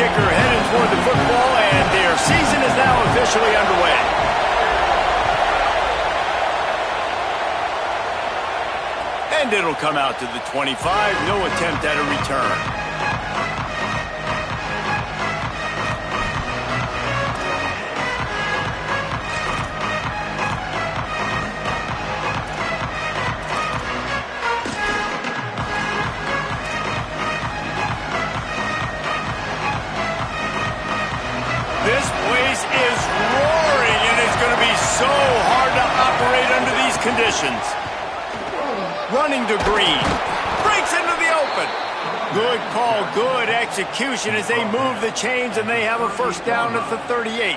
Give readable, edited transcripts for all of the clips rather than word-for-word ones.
kicker headed toward the football, and their season is now officially underway. And it'll come out to the 25. No attempt at a return. This place is roaring, and it's going to be so hard to operate under these conditions. Running to Green. Breaks into the open. Good call, good execution as they move the chains, and they have a first down at the 38.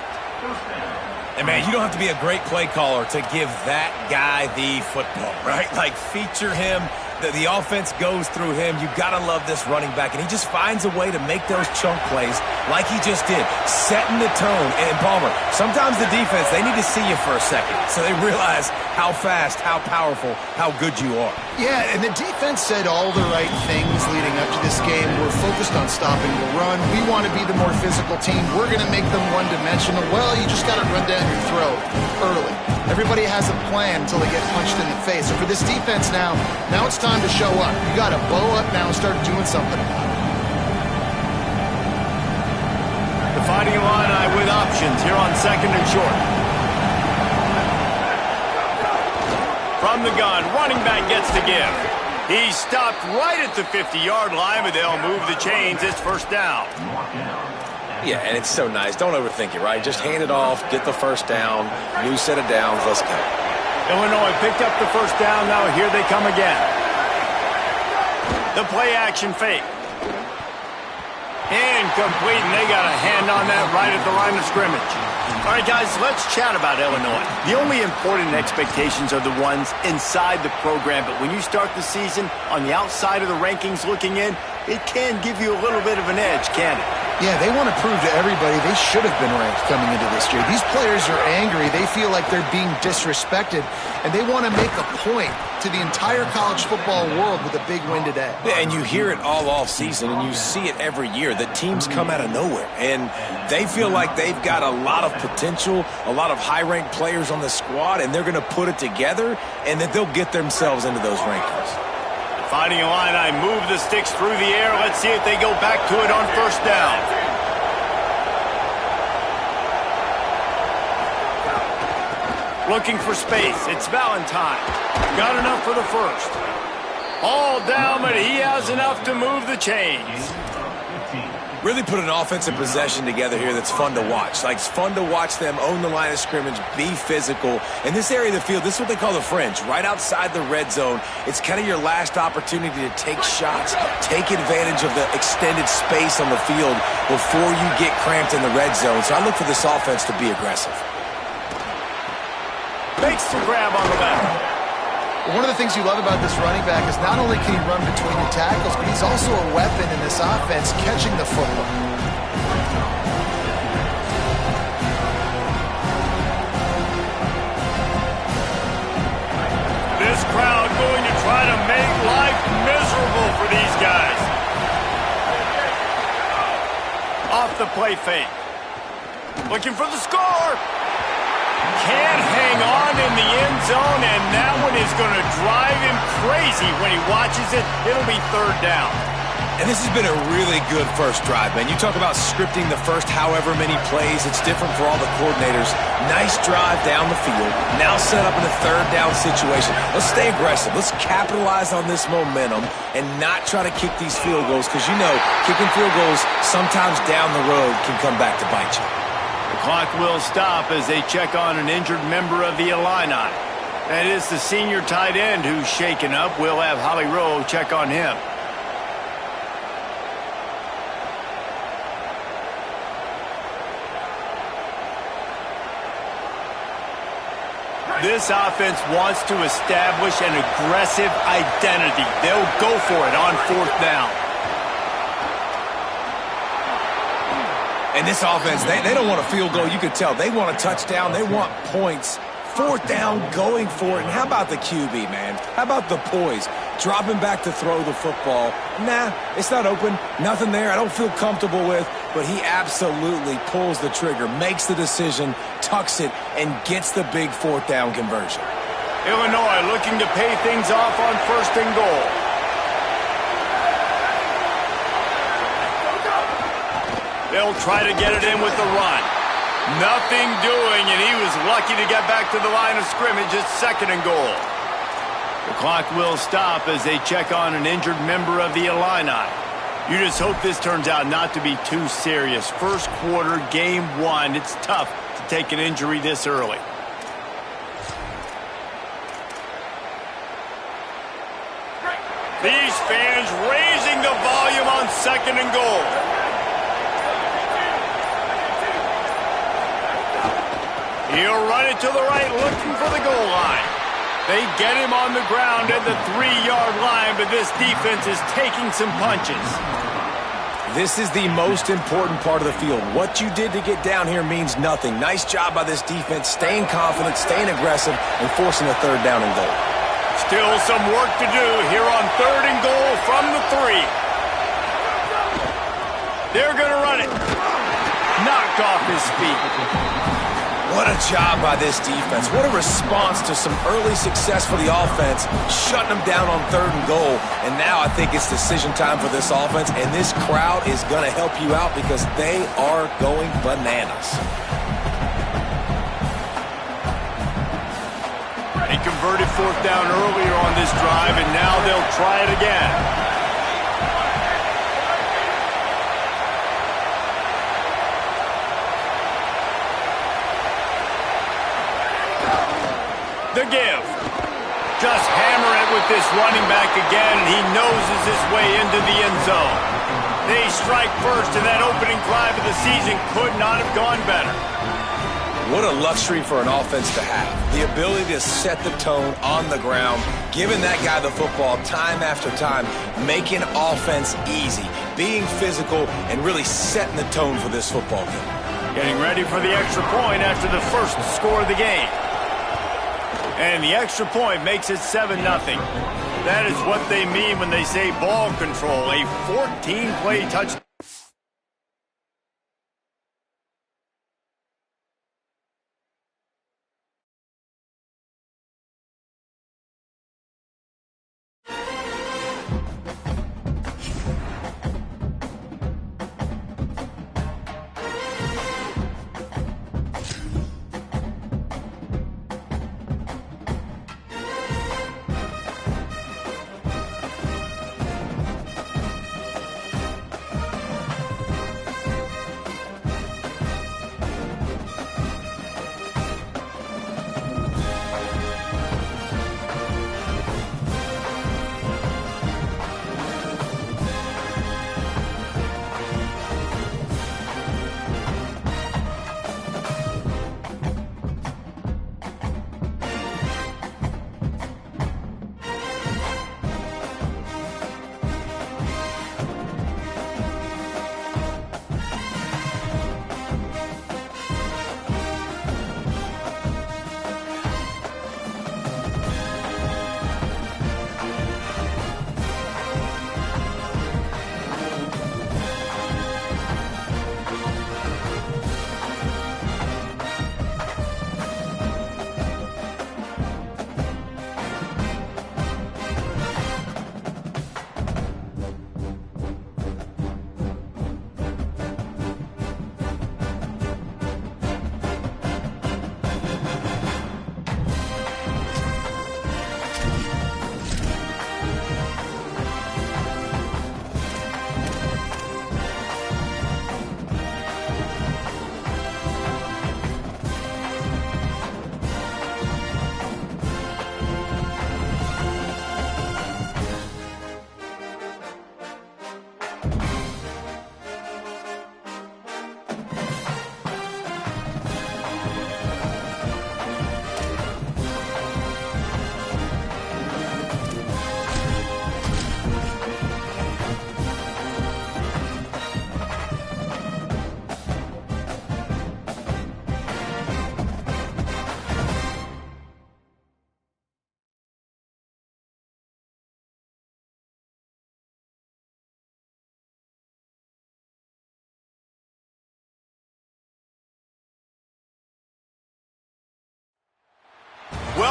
And, man, you don't have to be a great play caller to give that guy the football, right? Like, feature him. The offense goes through him. You got to love this running back. And he just finds a way to make those chunk plays like he just did, setting the tone. And Palmer, sometimes the defense, they need to see you for a second so they realize how fast, how powerful, how good you are. Yeah, and the defense said all the right things leading up to this game. We're focused on stopping the run. We want to be the more physical team. We're going to make them one-dimensional. Well, you just got to run down your throat early. Everybody has a plan until they get punched in the face. And for this defense now it's time to show up. You got to blow up now and start doing something. The Fighting Illini with options here on second and short. From the gun, running back gets to give. He stopped right at the 50-yard line, but they'll move the chains. It's first down. Yeah, and it's so nice. Don't overthink it, right? Just hand it off, get the first down, new set of downs, let's go. Illinois picked up the first down. Now here they come again. The play-action fake. Incomplete, and they got a hand on that right at the line of scrimmage. All right, guys, let's chat about Illinois. The only important expectations are the ones inside the program, but when you start the season on the outside of the rankings looking in, it can give you a little bit of an edge, can't it? Yeah, they want to prove to everybody they should have been ranked coming into this year. These players are angry. They feel like they're being disrespected, and they want to make a point to the entire college football world with a big win today. Yeah, and you hear it all off season, and you see it every year. The teams come out of nowhere, and they feel like they've got a lot of potential, a lot of high-ranked players on the squad, and they're going to put it together, and that they'll get themselves into those rankings. Fighting Illini move the sticks through the air. Let's see if they go back to it on first down. Looking for space. It's Valentine. Got enough for the first. All down, but he has enough to move the chains. Really put an offensive possession together here that's fun to watch. Like, it's fun to watch them own the line of scrimmage, be physical. In this area of the field, this is what they call the fringe, right outside the red zone. It's kind of your last opportunity to take shots, take advantage of the extended space on the field before you get cramped in the red zone. So I look for this offense to be aggressive. Makes the grab on the left. One of the things you love about this running back is not only can he run between the tackles, but he's also a weapon in this offense, catching the football. This crowd going to try to make life miserable for these guys. Off the play fake. Looking for the score. Can't hang on in the end zone, and that one is going to drive him crazy when he watches it. It'll be third down. And this has been a really good first drive, man. You talk about scripting the first however many plays. It's different for all the coordinators. Nice drive down the field. Now set up in a third down situation. Let's stay aggressive. Let's capitalize on this momentum and not try to kick these field goals, because you know kicking field goals sometimes down the road can come back to bite you. The clock will stop as they check on an injured member of the Illini. And it's the senior tight end who's shaken up. We'll have Holly Rowe check on him. This offense wants to establish an aggressive identity. They'll go for it on fourth down. And this offense, they don't want a field goal. You can tell they want a touchdown. They want points 4th down, going for it. And how about the QB, man? How about the poise? Dropping back to throw the football. Nah, it's not open. Nothing there I don't feel comfortable with. But he absolutely pulls the trigger, makes the decision, tucks it, and gets the big 4th down conversion. Illinois looking to pay things off on 1st and goal. They'll try to get it in with the run. Nothing doing, and he was lucky to get back to the line of scrimmage at 2nd and goal. The clock will stop as they check on an injured member of the Illini. You just hope this turns out not to be too serious. 1st quarter, game 1. It's tough to take an injury this early. These fans raising the volume on 2nd and goal. He'll run it to the right, looking for the goal line. They get him on the ground at the 3-yard line, but this defense is taking some punches. This is the most important part of the field. What you did to get down here means nothing. Nice job by this defense, staying confident, staying aggressive, and forcing a 3rd down and goal. Still some work to do here on 3rd and goal from the 3. They're going to run it. Knocked off his feet. What a job by this defense. What a response to some early success for the offense, shutting them down on 3rd and goal. And now I think it's decision time for this offense, and this crowd is going to help you out because they are going bananas. They converted 4th down earlier on this drive, and now they'll try it again. The give. Just hammer it with this running back again, and he noses his way into the end zone. They strike first, and that opening drive of the season could not have gone better. What a luxury for an offense to have. The ability to set the tone on the ground, giving that guy the football time after time, making offense easy, being physical, and really setting the tone for this football game. Getting ready for the extra point after the first score of the game. And the extra point makes it 7-0. That is what they mean when they say ball control. A 14-play touchdown.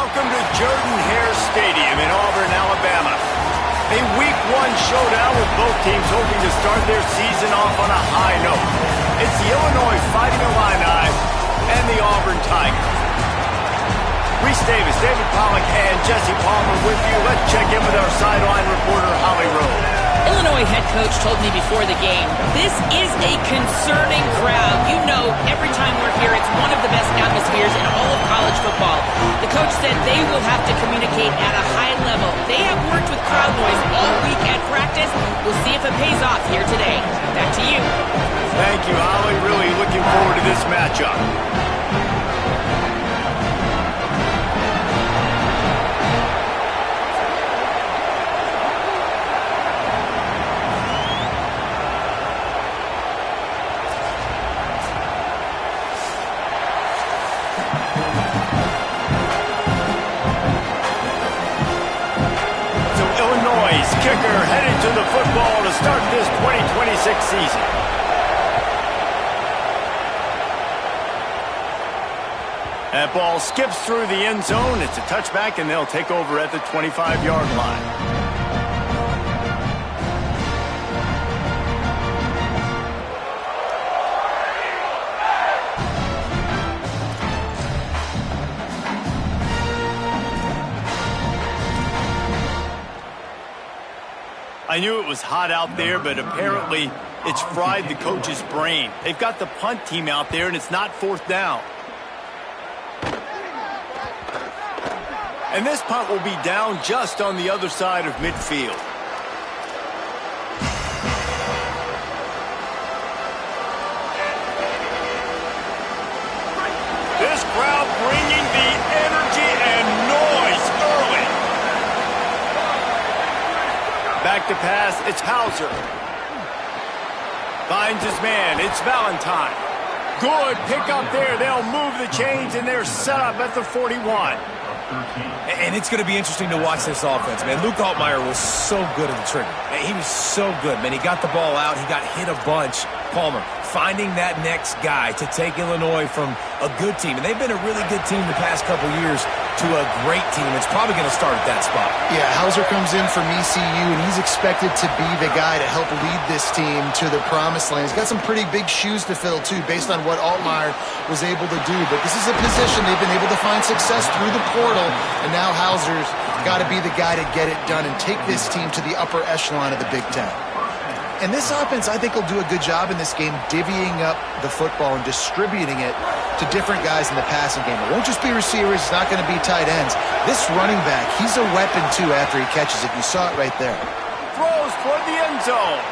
Welcome to Jordan-Hare Stadium in Auburn, Alabama. A Week 1 showdown with both teams hoping to start their season off on a high note. It's the Illinois Fighting Illini and the Auburn Tigers. Reese Davis, David Pollack, and Jesse Palmer with you. Let's check in with our sideline reporter, Holly Rowe. Illinois head coach told me before the game, this is a concerning crowd. You know, every time we're here, it's one of the best atmospheres in all of college football. The coach said they will have to communicate at a high level. They have worked with crowd noise all week at practice. We'll see if it pays off here today. Back to you. Thank you, Holly. Really looking forward to this matchup. Kicker headed to the football to start this 2026 season. That ball skips through the end zone. It's a touchback, and they'll take over at the 25-yard line. I knew it was hot out there, but apparently it's fried the coach's brain. They've got the punt team out there, and it's not fourth down. And this punt will be down just on the other side of midfield. This crowd bringing the energy and noise early. Back to pass, it's Hauser. Finds his man, it's Valentine. Good pick up there. They'll move the chains, and they're set up at the 41. And it's going to be interesting to watch this offense, man. Luke Altmaier was so good at the trigger. Man, he was so good, man. He got the ball out. He got hit a bunch. Palmer finding that next guy to take Illinois from a good team. And they've been a really good team the past couple years to a great team. It's probably going to start at that spot. Yeah, Hauser comes in from ECU, and he's expected to be the guy to help lead this team to the promised land. He's got some pretty big shoes to fill, too, based on what Altmaier was able to do. But this is a position they've been able to find success through the portal, and now Hauser's got to be the guy to get it done and take this team to the upper echelon of the Big Ten. And this offense, I think, will do a good job in this game divvying up the football and distributing it to different guys in the passing game. It won't just be receivers. It's not going to be tight ends. This running back, he's a weapon, too, after he catches it. You saw it right there. Throws toward the end zone.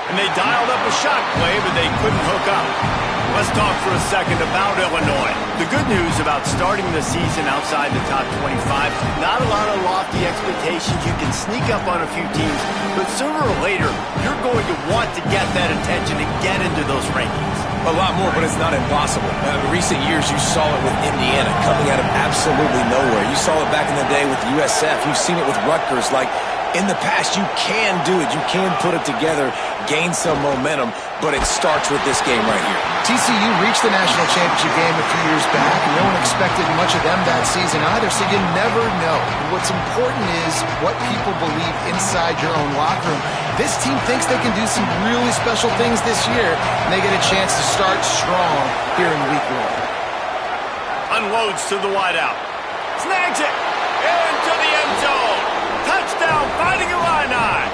And they dialed up a shot play, but they couldn't hook up. Let's talk for a second about Illinois. The good news about starting the season outside the top 25, not a lot of lofty expectations. You can sneak up on a few teams, but sooner or later, you're going to want to get that attention and get into those rankings. A lot more, but it's not impossible. In recent years, you saw it with Indiana coming out of absolutely nowhere. You saw it back in the day with USF. You've seen it with Rutgers. Like, in the past, you can do it. You can put it together, gain some momentum, but it starts with this game right here. TCU reached the national championship game a few years back. No one expected much of them that season either, so you never know. What's important is what people believe inside your own locker room. This team thinks they can do some really special things this year, and they get a chance to start strong here in week 1. Unloads to the wideout. Snags it into the end zone. Touchdown, Fighting Illini.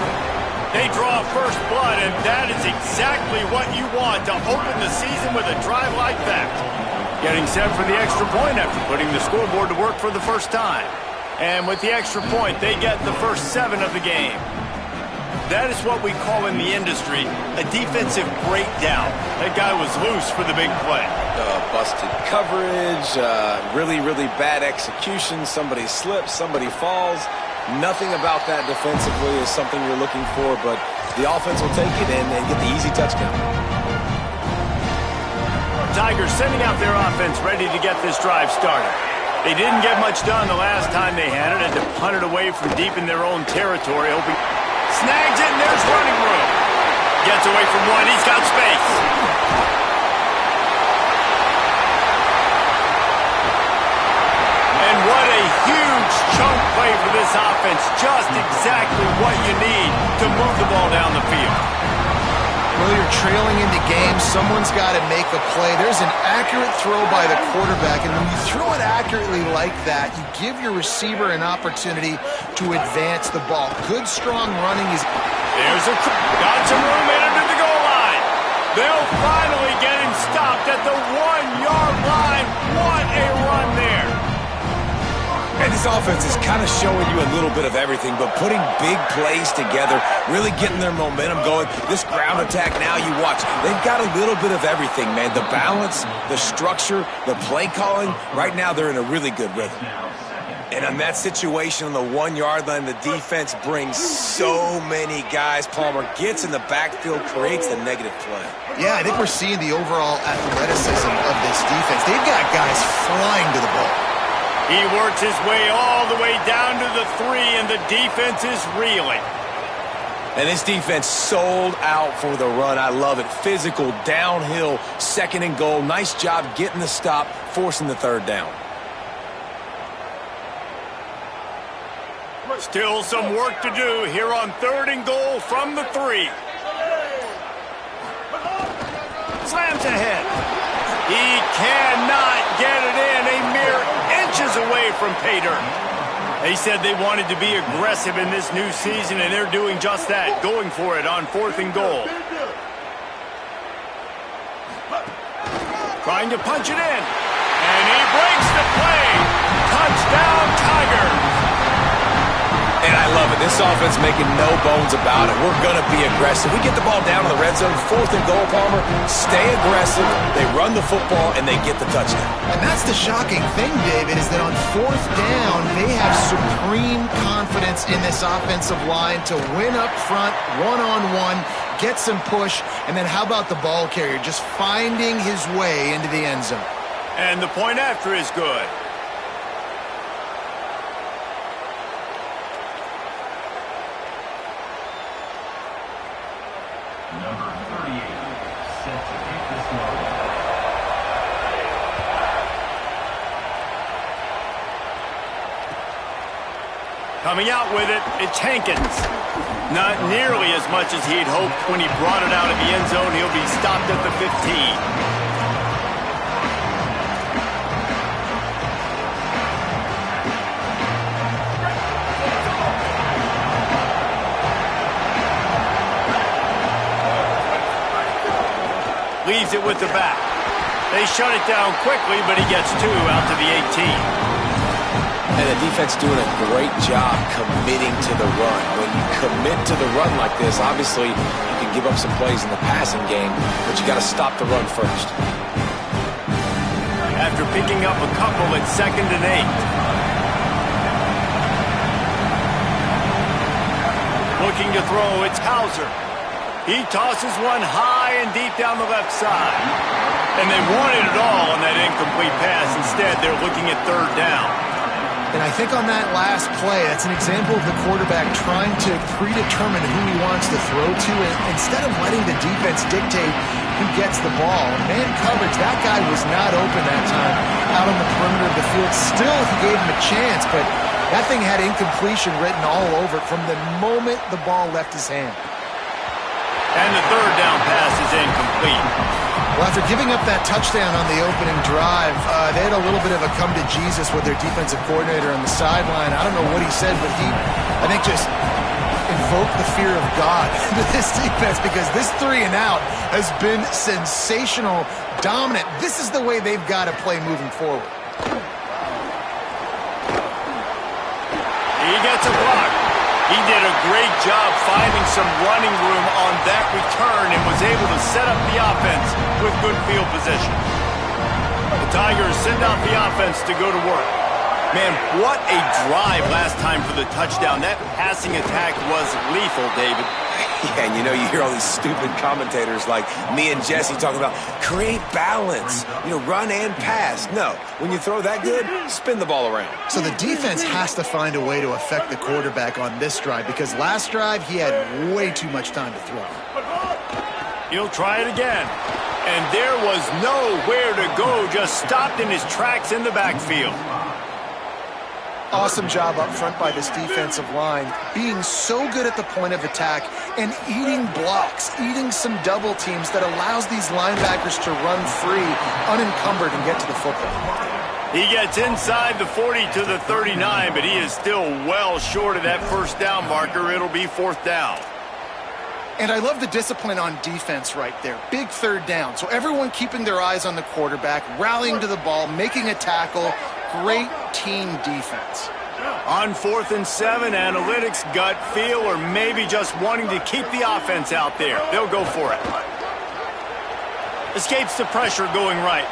They draw first blood, and that is exactly what you want to open the season with a drive like that. Getting set for the extra point after putting the scoreboard to work for the first time. And with the extra point, they get the first 7 of the game. That is what we call in the industry a defensive breakdown. That guy was loose for the big play. Busted coverage, really, really bad execution. Somebody slips, somebody falls. Nothing about that defensively is something you're looking for, but the offense will take it and get the easy touchdown. Tigers sending out their offense ready to get this drive started. They didn't get much done the last time they had it, and to punt it away from deep in their own territory, hoping snags it, and there's running room. Gets away from one, he's got space. And this offense just exactly what you need to move the ball down the field. Well, you're trailing into games. Someone's got to make a play. There's an accurate throw by the quarterback, and when you throw it accurately like that, you give your receiver an opportunity to advance the ball. Good, strong running is... Got some room in under the goal line. They'll finally get him stopped at the 1-yard line. What a run there. And this offense is kind of showing you a little bit of everything, but putting big plays together, really getting their momentum going. This ground attack now, you watch, they've got a little bit of everything, man. The balance, the structure, the play calling. Right now, they're in a really good rhythm. And on that situation on the 1-yard line, the defense brings so many guys. Palmer gets in the backfield, creates the negative play. Yeah, I think we're seeing the overall athleticism of this defense. They've got guys flying to the ball. He works his way all the way down to the 3, and the defense is reeling. And this defense sold out for the run. I love it. Physical, downhill, 2nd and goal. Nice job getting the stop, forcing the 3rd down. Still some work to do here on 3rd and goal from the 3. Slams ahead. He cannot get it in. A mere inches away from pay dirt. They said they wanted to be aggressive in this new season, and they're doing just that, going for it on 4th and goal. Trying to punch it in. And he breaks the play. Touchdown, Tigers. And I love it. This offense making no bones about it. We're going to be aggressive. We get the ball down in the red zone, 4th and goal, Palmer. Stay aggressive. They run the football, and they get the touchdown. And that's the shocking thing, David, is that on 4th down, they have supreme confidence in this offensive line to win up front, one-on-one, get some push, and then how about the ball carrier just finding his way into the end zone? And the point after is good. Number 38, set to kick this one. Coming out with it, it's Hankins. Not nearly as much as he'd hoped when he brought it out of the end zone. He'll be stopped at the 15. Leaves it with the back. They shut it down quickly, but he gets 2 out to the 18. And the defense doing a great job committing to the run. When you commit to the run like this, obviously you can give up some plays in the passing game, but you got to stop the run first. After picking up a couple at 2nd and 8. Looking to throw, it's Hauser. He tosses one high and deep down the left side. And they wanted it all on that incomplete pass. Instead, they're looking at 3rd down. And I think on that last play, that's an example of the quarterback trying to predetermine who he wants to throw to, and instead of letting the defense dictate who gets the ball. Man coverage, that guy was not open that time out on the perimeter of the field. Still, he gave him a chance, but that thing had incompletion written all over it from the moment the ball left his hand. And the 3rd down pass is incomplete. Well, after giving up that touchdown on the opening drive, they had a little bit of a come-to-Jesus with their defensive coordinator on the sideline. I don't know what he said, but he, I think, just invoked the fear of God into this defense, because this 3 and out has been sensational, dominant. This is the way they've got to play moving forward. He gets a block. He did a great job finding some running room on that return and was able to set up the offense with good field position. The Tigers send out the offense to go to work. Man, what a drive last time for the touchdown. That passing attack was lethal, David. Yeah, and you know, you hear all these stupid commentators like me and Jesse talking about create balance, run and pass. No, when you throw that good, spin the ball around. So the defense has to find a way to affect the quarterback on this drive, because last drive he had way too much time to throw. He'll try it again. And there was nowhere to go, just stopped in his tracks in the backfield. Awesome job up front by this defensive line, being so good at the point of attack and eating blocks, eating some double teams that allows these linebackers to run free, unencumbered, and get to the football. He gets inside the 40 to the 39, but he is still well short of that first down marker. It'll be fourth down. And I love the discipline on defense right there. Big third down. So everyone keeping their eyes on the quarterback, rallying to the ball, making a tackle. Great team defense. On 4th and 7, analytics, gut feel, or maybe just wanting to keep the offense out there. They'll go for it. Escapes the pressure going right.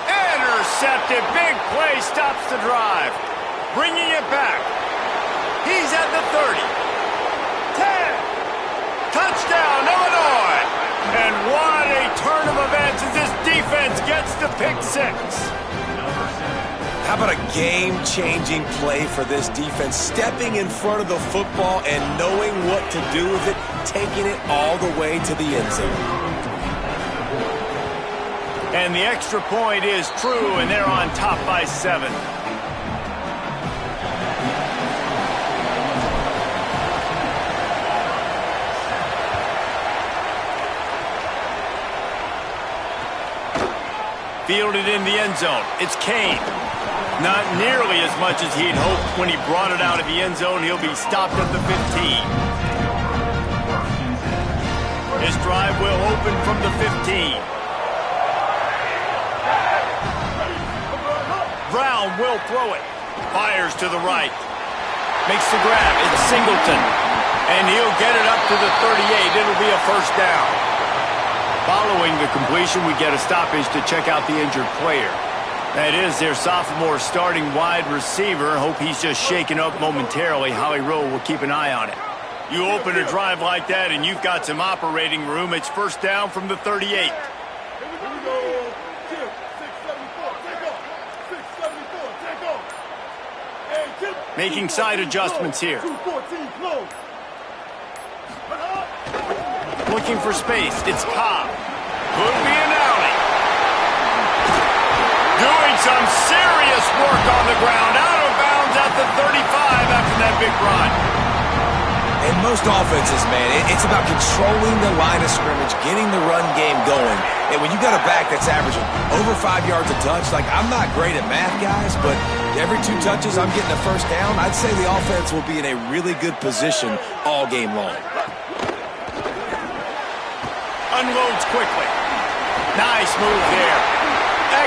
Intercepted. Big play stops the drive. Bringing it back. He's at the 30. 10. Touchdown, Illinois! And what a turn of events as this defense gets the pick 6. How about a game-changing play for this defense? Stepping in front of the football and knowing what to do with it, taking it all the way to the end zone. And the extra point is true, and they're on top by 7. Fielded in the end zone. It's Kane. Not nearly as much as he'd hoped when he brought it out of the end zone. He'll be stopped at the 15. His drive will open from the 15. Brown will throw it. Fires to the right. Makes the grab. It's Singleton. And he'll get it up to the 38. It'll be a first down. Following the completion, we get a stoppage to check out the injured player. That is their sophomore starting wide receiver. Hope he's just shaken up momentarily. Howie Rowe will keep an eye on it. You open a drive like that and you've got some operating room. It's first down from the 38. Making side adjustments here. Looking for space. It's Cobb. Could be an alley. Doing some serious work on the ground. Out of bounds at the 35 after that big run. And most offenses, man, it's about controlling the line of scrimmage, getting the run game going. And when you got a back that's averaging over 5 yards a touch, like I'm not great at math, guys, but every 2 touches I'm getting a first down, I'd say the offense will be in a really good position all game long. Unloads quickly. Nice move there.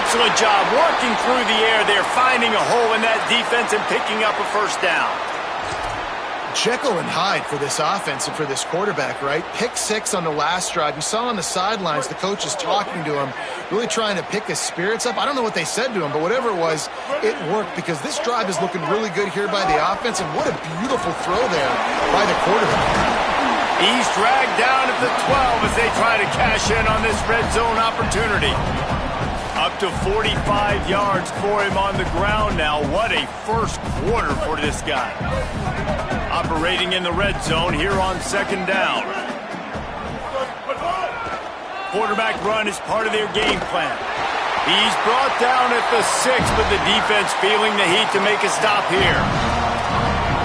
Excellent job working through the air there, finding a hole in that defense and picking up a first down. Jekyll and Hyde for this offense and for this quarterback, right? Pick 6 on the last drive. You saw on the sidelines the coach is talking to him, really trying to pick his spirits up. I don't know what they said to him, but whatever it was, it worked because this drive is looking really good here by the offense, and what a beautiful throw there by the quarterback. He's dragged down at the 12 as they try to cash in on this red zone opportunity. Up to 45 yards for him on the ground now. What a first quarter for this guy. Operating in the red zone here on second down. Quarterback run is part of their game plan. He's brought down at the 6, but the defense feeling the heat to make a stop here.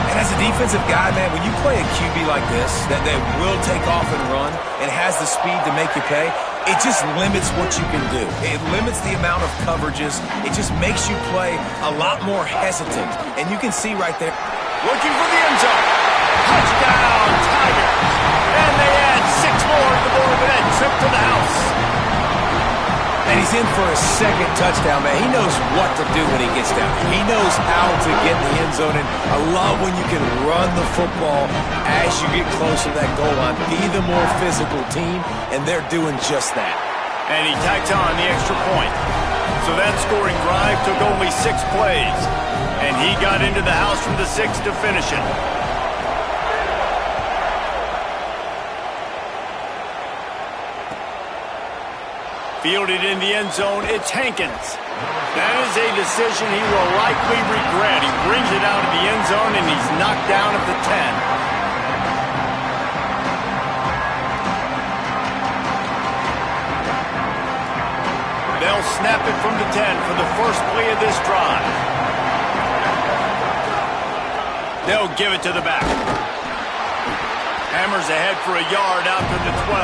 And as a defensive guy, man, when you play a QB like this, that will take off and run and has the speed to make you pay, it just limits what you can do. It limits the amount of coverages. It just makes you play a lot more hesitant. And you can see right there. Looking for the end zone. Touchdown, Tigers. And they add 6 more to the board with that trip to the house. And he's in for a second touchdown, man. He knows what to do when he gets down. He knows how to get in the end zone. And I love when you can run the football as you get closer to that goal line. Be the more physical team, and they're doing just that. And he tacked on the extra point. So that scoring drive took only 6 plays. And he got into the house from the 6 to finish it. Fielded in the end zone, it's Hankins. That is a decision he will likely regret. He brings it out of the end zone, and he's knocked down at the 10. They'll snap it from the 10 for the first play of this drive. They'll give it to the back. Hammers ahead for a yard out to the 12.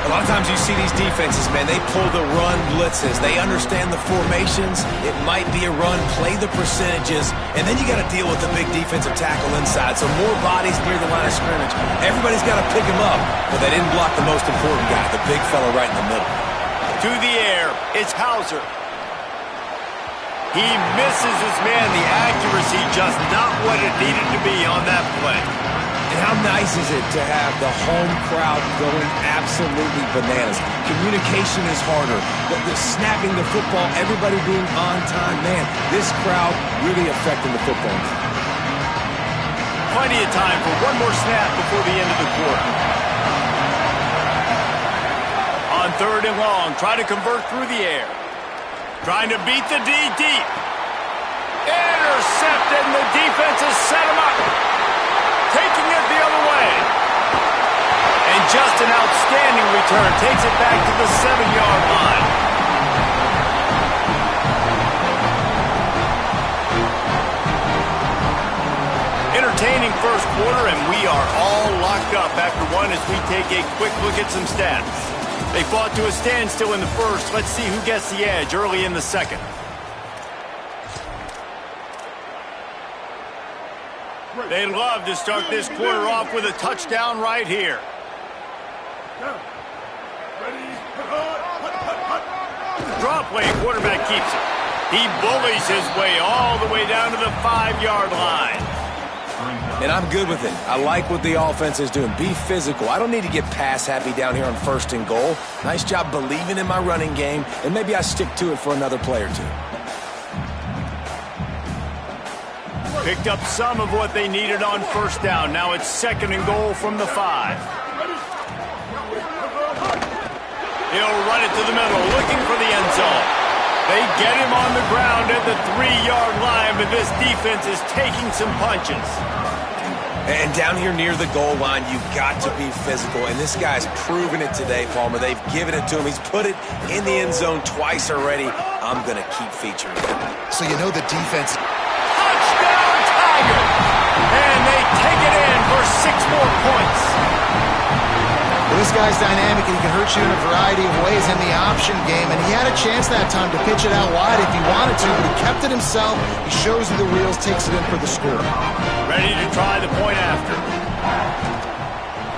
A lot of times you see these defenses, man, they pull the run blitzes. They understand the formations. It might be a run, play the percentages, and then you got to deal with the big defensive tackle inside. So more bodies near the line of scrimmage. Everybody's got to pick him up, but they didn't block the most important guy, the big fella right in the middle. To the air, it's Hauser. He misses his man. The accuracy just not what it needed to be on that play. And how nice is it to have the home crowd going absolutely bananas? Communication is harder. The snapping the football, everybody being on time. Man, this crowd really affecting the football. Plenty of time for one more snap before the end of the quarter. On 3rd and long, try to convert through the air. Trying to beat the D deep. Intercepted, and the defense has set him up. Taking it the other way. And just an outstanding return. Takes it back to the 7-yard line. Entertaining first quarter, and we are all locked up after one as we take a quick look at some stats. They fought to a standstill in the first. Let's see who gets the edge early in the second. They'd love to start this quarter off with a touchdown right here. Draw play, quarterback keeps it. He bullies his way all the way down to the 5-yard line. And I'm good with it. I like what the offense is doing. Be physical. I don't need to get pass happy down here on 1st and goal. Nice job believing in my running game, and maybe I stick to it for another play or two. Picked up some of what they needed on 1st down. Now it's 2nd and goal from the 5. He'll run it to the middle, looking for the end zone. They get him on the ground at the 3-yard line, but this defense is taking some punches. And down here near the goal line, you've got to be physical. And this guy's proven it today, Palmer. They've given it to him. He's put it in the end zone twice already. I'm going to keep featuring it. So you know the defense. Touchdown, Tiger! And they take it in for 6 more points. Well, this guy's dynamic, and he can hurt you in a variety of ways in the option game. And he had a chance that time to pitch it out wide if he wanted to, but he kept it himself. He shows you the wheels, takes it in for the score. Ready to try the point after.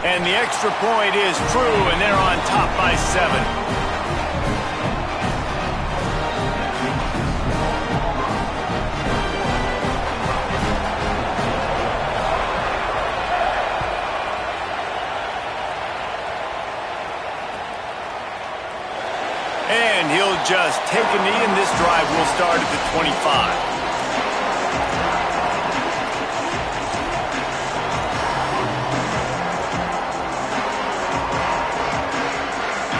And the extra point is true, and they're on top by 7. And he'll just take a knee, and this drive will start at the 25.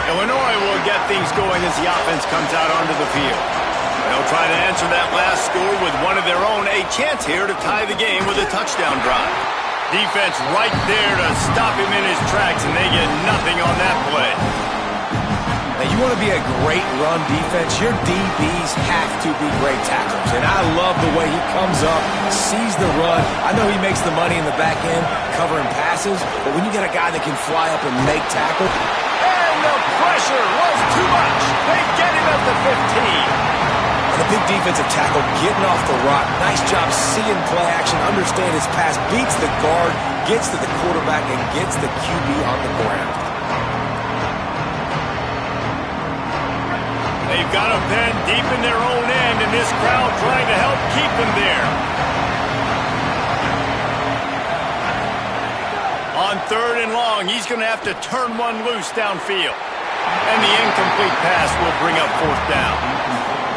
Illinois will get things going as the offense comes out onto the field. They'll try to answer that last score with one of their own. A chance here to tie the game with a touchdown drive. Defense right there to stop him in his tracks, and they get nothing on that play. Now, you want to be a great run defense, your DBs have to be great tacklers. And I love the way he comes up, sees the run. I know he makes the money in the back end covering passes, but when you get a guy that can fly up and make tackles. And the pressure was too much. They get him at the 15. And the big defensive tackle getting off the rock. Nice job seeing play action, understand his pass, beats the guard, gets to the quarterback, and gets the QB on the ground. They've got him pinned deep in their own end, and this crowd trying to help keep them there. On 3rd and long, he's going to have to turn one loose downfield. And the incomplete pass will bring up 4th down.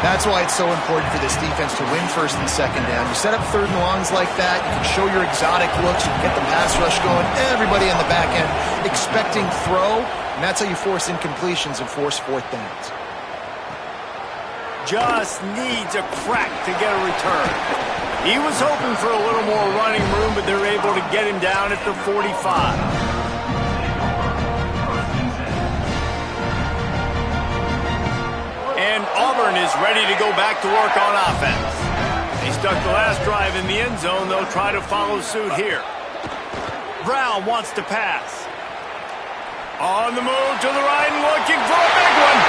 That's why it's so important for this defense to win 1st and 2nd down. You set up 3rd and longs like that, you can show your exotic looks, you can get the pass rush going, everybody in the back end expecting throw, and that's how you force incompletions and force 4th downs. Just needs a crack to get a return. He was hoping for a little more running room, but they're able to get him down at the 45. And Auburn is ready to go back to work on offense. He stuck the last drive in the end zone. They'll try to follow suit here. Brown wants to pass. On the move to the right and looking for a big one.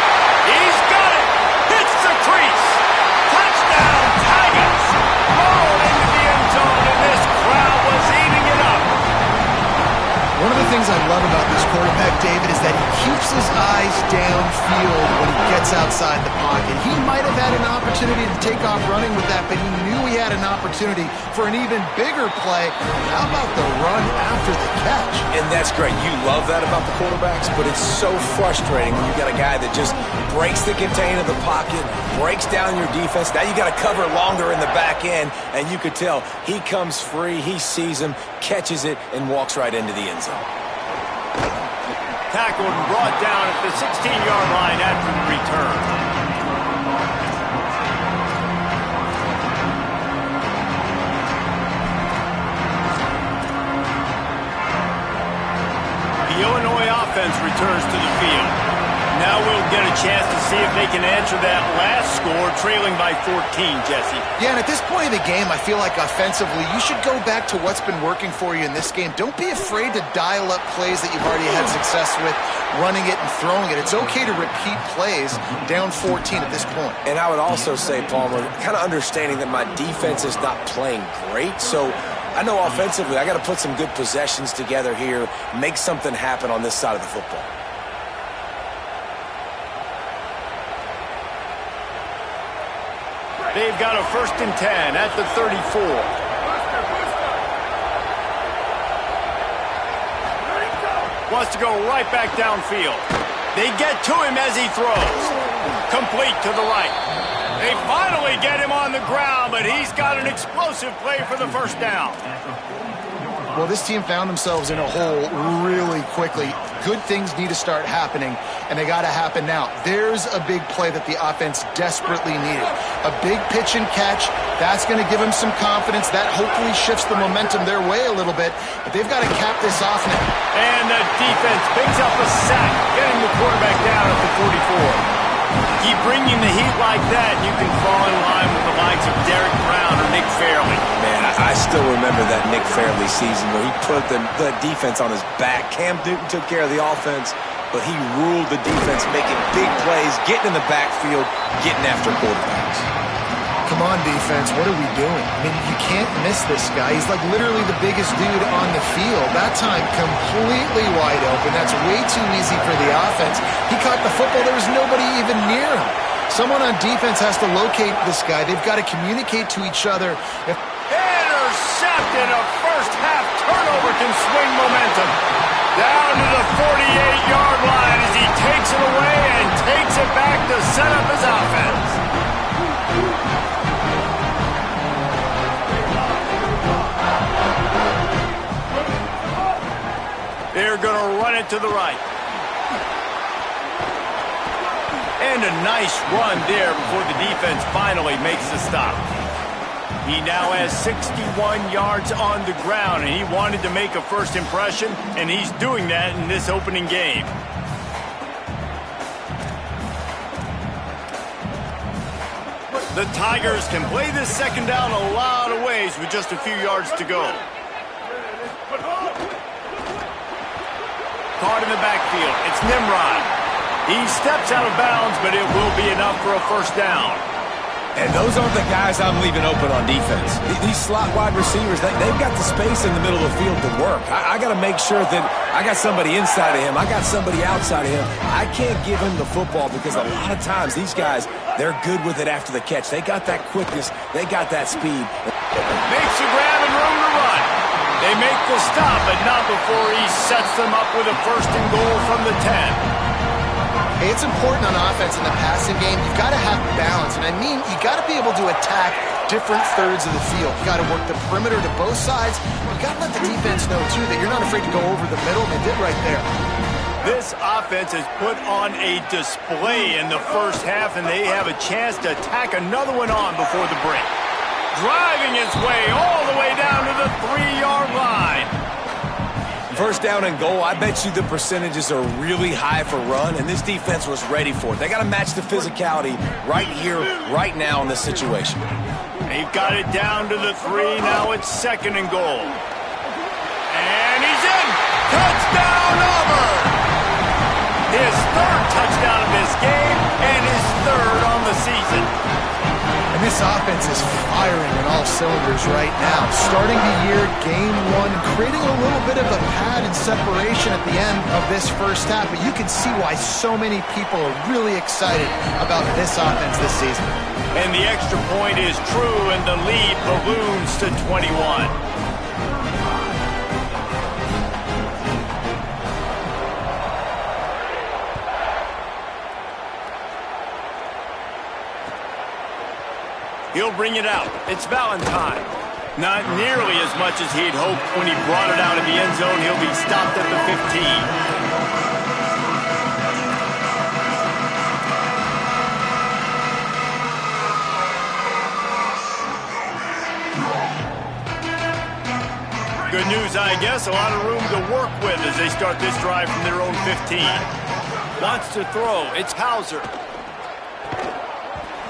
He's got it. Hits the crease. Touchdown, Tigers. Rolling into the end zone, and this crowd was eating it up. One of the things I love about this quarterback, David, is that he keeps his eyes downfield when he gets outside the pocket. He might have had an opportunity to take off running with that, but he knew he had an opportunity for an even bigger play. How about the run after the catch? And that's great. You love that about the quarterbacks, but it's so frustrating when you got a guy that just breaks the contain of the pocket, breaks down your defense. Now you got to cover longer in the back end, and you could tell he comes free, he sees him, catches it, and walks right into the end zone. Tackled and brought down at the 16-yard line after the return. The Illinois offense returns to the field. Now we'll get a chance to see if they can answer that last score, trailing by 14, Jesse. Yeah, and at this point of the game, I feel like offensively, you should go back to what's been working for you in this game. Don't be afraid to dial up plays that you've already had success with, running it and throwing it. It's okay to repeat plays down 14 at this point. And I would also say, Palmer, kind of understanding that my defense is not playing great, so I know offensively I got to put some good possessions together here, make something happen on this side of the football. They've got a 1st and 10 at the 34. Wants to go right back downfield. They get to him as he throws. Complete to the right. They finally get him on the ground, but he's got an explosive play for the first down. Well, this team found themselves in a hole really quickly. Good things need to start happening, and they got to happen now. There's a big play that the offense desperately needed. A big pitch and catch. That's going to give them some confidence. That hopefully shifts the momentum their way a little bit, but they've got to cap this off now. And the defense picks up a sack, getting the quarterback down at the 44. Keep bringing the heat like that, you can fall in line with the likes of Derek Brown or Nick Fairley. Man, I still remember that Nick Fairley season where he put the defense on his back. Cam Newton took care of the offense, but he ruled the defense, making big plays, getting in the backfield, getting after quarterbacks. Come on, defense, what are we doing? I mean, you can't miss this guy. He's like literally the biggest dude on the field. That time, completely wide open. That's way too easy for the offense. He caught the football. There was nobody even near him. Someone on defense has to locate this guy. They've got to communicate to each other. Intercepted. A first-half turnover can swing momentum. Down to the 48-yard line as he takes it away and takes it back to set up his offense. They're going to run it to the right. And a nice run there before the defense finally makes the stop. He now has 61 yards on the ground, and he wanted to make a first impression, and he's doing that in this opening game. The Tigers can play this second down a lot of ways with just a few yards to go. Caught in the backfield. It's Nimrod. He steps out of bounds, but it will be enough for a first down. And those aren't the guys I'm leaving open on defense. These slot wide receivers, they've got the space in the middle of the field to work. I got to make sure that I got somebody inside of him. I got somebody outside of him. I can't give him the football because a lot of times these guys, they're good with it after the catch. They got that quickness. They got that speed. Makes the grab and room to run. They make the stop, but not before he sets them up with a first and goal from the 10. Hey, it's important on offense in the passing game. You've got to have balance, and I mean you got to be able to attack different thirds of the field. You got to work the perimeter to both sides. You got to let the defense know, too, that you're not afraid to go over the middle. They did right there. This offense has put on a display in the first half, and they have a chance to tack another one on before the break. Driving his way all the way down to the 3-yard line. First down and goal, I bet you the percentages are really high for run, and this defense was ready for it. They got to match the physicality right here, right now in this situation. They've got it down to the 3. Now it's 2nd and goal. And he's in. Touchdown, Auburn. His 3rd touchdown of this game and his 3rd on the season. And this offense is firing on all cylinders right now. Starting the year, game 1, creating a little bit of a pad and separation at the end of this first half. But you can see why so many people are really excited about this offense this season. And the extra point is true, and the lead balloons to 21. He'll bring it out. It's Valentine. Not nearly as much as he'd hoped when he brought it out of the end zone. He'll be stopped at the 15. Good news, I guess. A lot of room to work with as they start this drive from their own 15. Wants to throw. It's Hauser.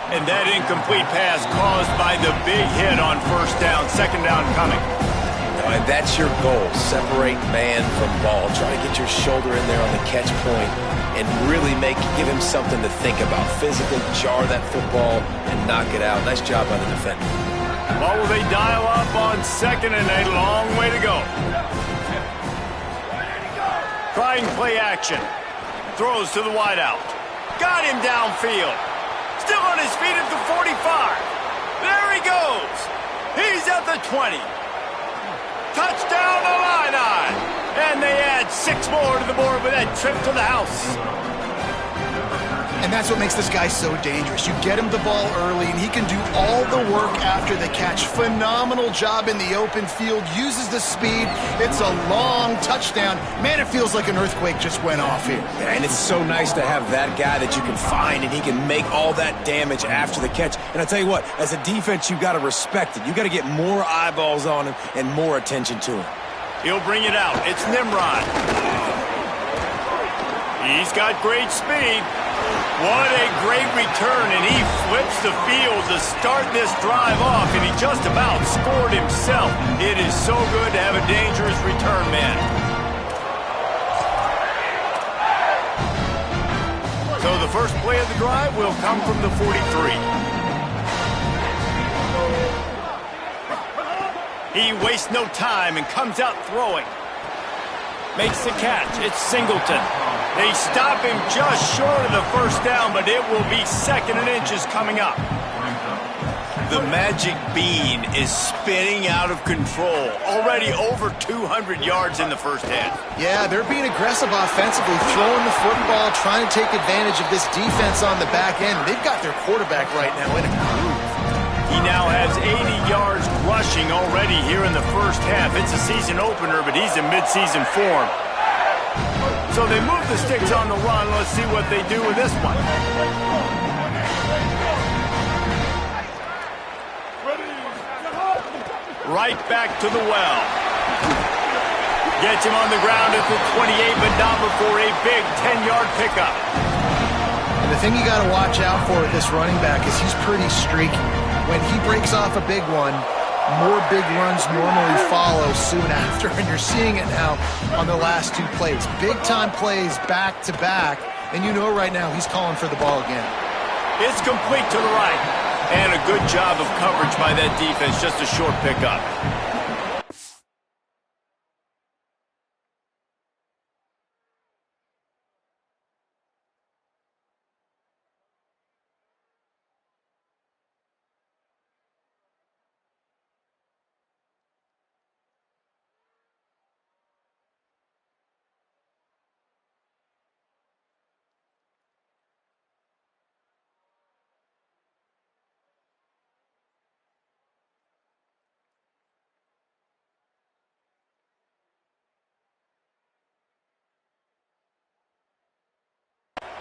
And that incomplete pass caused by the big hit on 1st down. 2nd down coming. And that's your goal. Separate man from ball. Try to get your shoulder in there on the catch point and really give him something to think about. Physically jar that football and knock it out. Nice job by the defender. What will they dial up on 2nd and a long way to go? Trying play action. Throws to the wideout. Got him downfield. Still on his feet at the 45. There he goes. He's at the 20. Touchdown Illini. And they add 6 more to the board with that trip to the house. And that's what makes this guy so dangerous. You get him the ball early, and he can do all the work after the catch. Phenomenal job in the open field. Uses the speed. It's a long touchdown. Man, it feels like an earthquake just went off here. Yeah, and it's so nice to have that guy that you can find, and he can make all that damage after the catch. And I tell you what, as a defense, you've got to respect it. You've got to get more eyeballs on him and more attention to him. He'll bring it out. It's Nimrod. He's got great speed. What a great return, and he flips the field to start this drive off, and he just about scored himself. It is so good to have a dangerous return man. So the first play of the drive will come from the 43. He wastes no time and comes out throwing. Makes the catch. It's Singleton. They stop him just short of the 1st down, but it will be 2nd and inches coming up. The magic bean is spinning out of control. Already over 200 yards in the first half. Yeah, they're being aggressive offensively, throwing the football, trying to take advantage of this defense on the back end. They've got their quarterback right now in a groove. He now has 80 yards rushing already here in the first half. It's a season opener, but he's in midseason form. So they move the sticks on the run. Let's see what they do with this one. Right back to the well. Gets him on the ground at the 28, but not before a big 10-yard pickup. And the thing you got to watch out for with this running back is he's pretty streaky. When he breaks off a big one, more big runs normally follow soon after, and you're seeing it now on the last 2 plays. Big-time plays back-to-back, and you know right now he's calling for the ball again. It's complete to the right, and a good job of coverage by that defense, just a short pickup.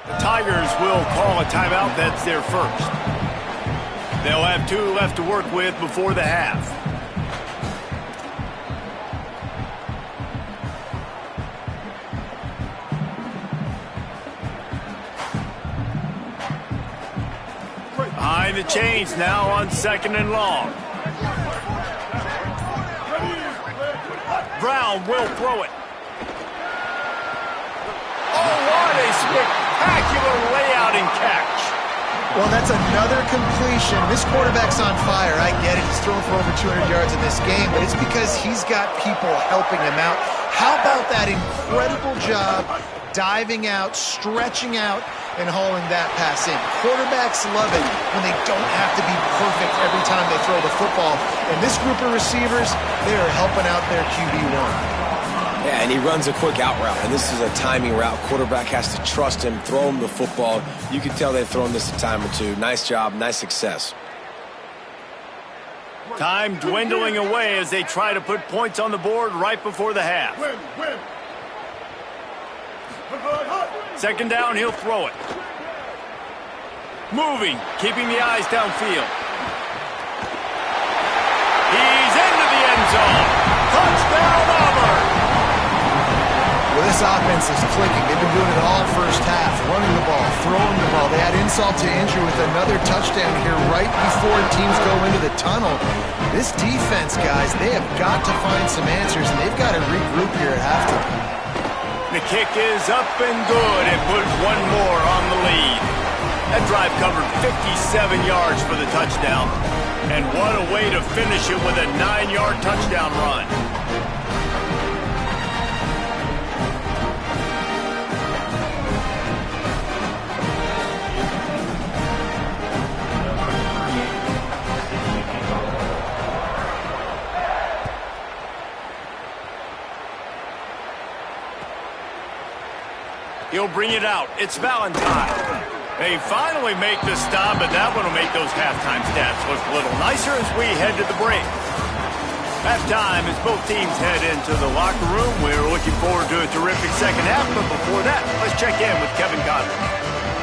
The Tigers will call a timeout. That's their first. They'll have 2 left to work with before the half. Behind the chains now on 2nd and long. Brown will throw it. Oh, what a spectacular layout and catch. Well, that's another completion. This quarterback's on fire. I get it. He's thrown for over 200 yards in this game, but it's because he's got people helping him out. How about that incredible job diving out, stretching out, and hauling that pass in? Quarterbacks love it when they don't have to be perfect every time they throw the football. And this group of receivers, they are helping out their QB1. Yeah, and he runs a quick out route, and this is a timing route. Quarterback has to trust him, throw him the football. You can tell they've thrown this a time or two. Nice job, nice success. Time dwindling away as they try to put points on the board right before the half. 2nd down, he'll throw it. Moving, keeping the eyes downfield. He's into the end zone. Touchdown, Auburn! Well, this offense is clicking. They've been doing it all first half, running the ball, throwing the ball. They add insult to injury with another touchdown here right before teams go into the tunnel. This defense, guys, they have got to find some answers, and they've got to regroup here at halftime. The kick is up and good. It puts one more on the lead. That drive covered 57 yards for the touchdown. And what a way to finish it with a 9-yard touchdown run. He'll bring it out. It's Valentine. They finally make the stop, but that one will make those halftime stats look a little nicer as we head to the break. Halftime as both teams head into the locker room. We're looking forward to a terrific second half, but before that, let's check in with Kevin Conner.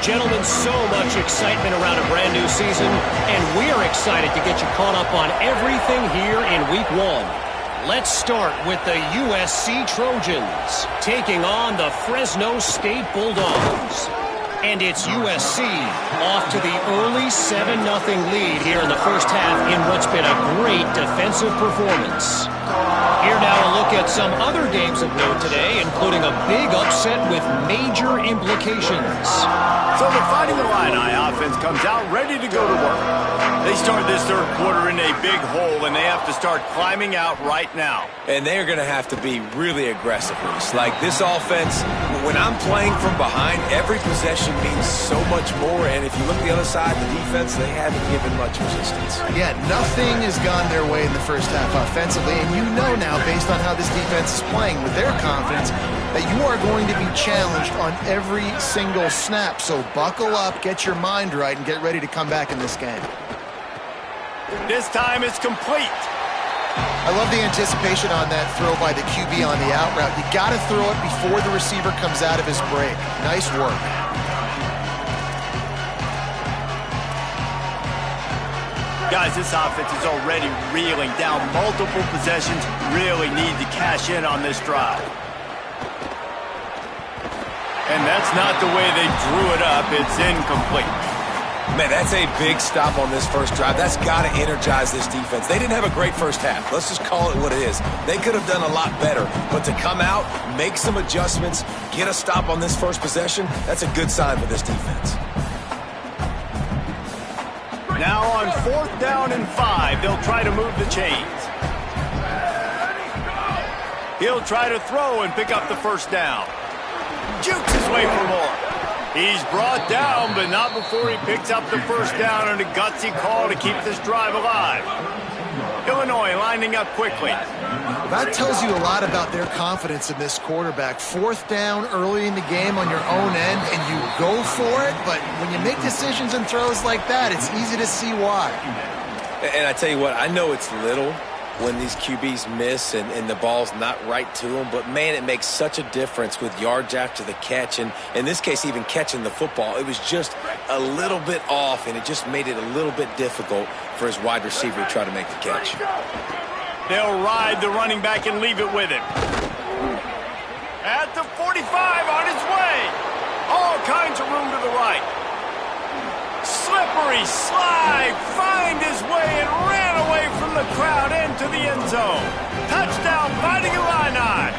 Gentlemen, so much excitement around a brand new season, and we're excited to get you caught up on everything here in Week 1. Let's start with the USC Trojans taking on the Fresno State Bulldogs. And it's USC off to the early 7-0 lead here in the first half in what's been a great defensive performance. Here now a look at some other games of note today, including a big upset with major implications. So the Fighting Illini offense comes out ready to go to work. They start this third quarter in a big hole, and they have to start climbing out right now. And they are going to have to be really aggressive. Like this offense, when I'm playing from behind, every possession means so much more. And if you look the other side, the defense, they haven't given much resistance. Yeah, nothing has gone their way in the first half offensively. And you know now, based on how this defense is playing with their confidence, that you are going to be challenged on every single snap. So buckle up, get your mind right, and get ready to come back in this game. This time it's complete. I love the anticipation on that throw by the QB on the out route. You got to throw it before the receiver comes out of his break. Nice work. Guys, this offense is already reeling down multiple possessions. Really need to cash in on this drive. And that's not the way they drew it up. It's incomplete. Man, that's a big stop on this first drive. That's got to energize this defense. They didn't have a great first half. Let's just call it what it is. They could have done a lot better. But to come out, make some adjustments, get a stop on this first possession, that's a good sign for this defense. Now on 4th down and 5, they'll try to move the chains. He'll try to throw and pick up the first down. Jukes his way for more. He's brought down, but not before he picks up the first down and a gutsy call to keep this drive alive. Illinois lining up quickly. That tells you a lot about their confidence in this quarterback. 4th down early in the game on your own end, and you go for it, but when you make decisions and throws like that, it's easy to see why. And I tell you what, I know it's little when these QBs miss and the ball's not right to them, but man, it makes such a difference with yards after the catch, and in this case, even catching the football. It was just a little bit off, and it just made it a little bit difficult for his wide receiver to try to make the catch. They'll ride the running back and leave it with him. At the 45, on his way. All kinds of room to the right. Slip slippery slide, find his way and ran away from the crowd into the end zone. Touchdown, Fighting Illini.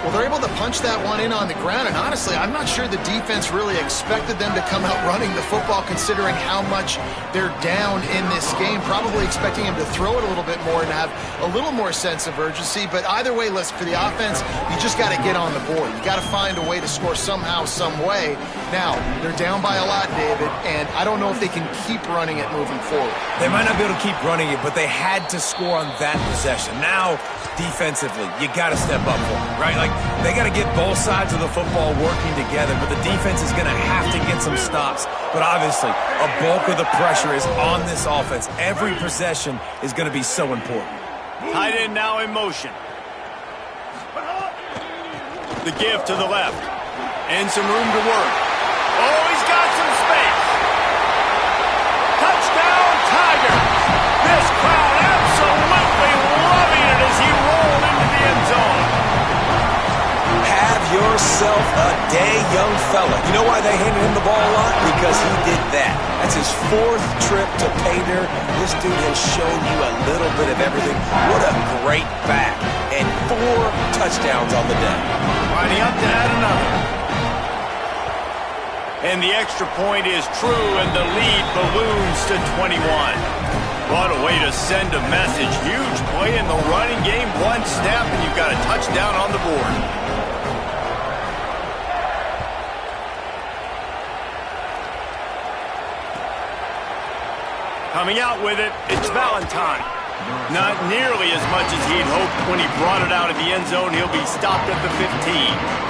Well, they're able to punch that one in on the ground, and honestly, I'm not sure the defense really expected them to come out running the football considering how much they're down in this game. Probably expecting him to throw it a little bit more and have a little more sense of urgency. But either way, listen, for the offense, you just got to get on the board. You got to find a way to score somehow, some way. Now, they're down by a lot, David, and I don't know if they can keep running it moving forward. They might not be able to keep running it, but they had to score on that possession. Now, defensively, you got to step up for them, right? Like, they got to get both sides of the football working together, but the defense is going to have to get some stops. But obviously, a bulk of the pressure is on this offense. Every possession is going to be so important. Tight end now in motion. The give to the left. And some room to work. Oh, he's got some space. Touchdown, Tigers. This crowd absolutely loving it as he rolled into the end zone. Have yourself a day, young fella. You know why they handed him the ball a lot? Because he did that. That's his 4th trip to pay dirt. This dude has shown you a little bit of everything. What a great back. And 4 touchdowns on the day. Lining up to add another. And the extra point is true, and the lead balloons to 21. What a way to send a message. Huge play in the running game. 1 snap, and you've got a touchdown on the board. Coming out with it, it's Valentine. Not nearly as much as he'd hoped when he brought it out of the end zone. He'll be stopped at the 15.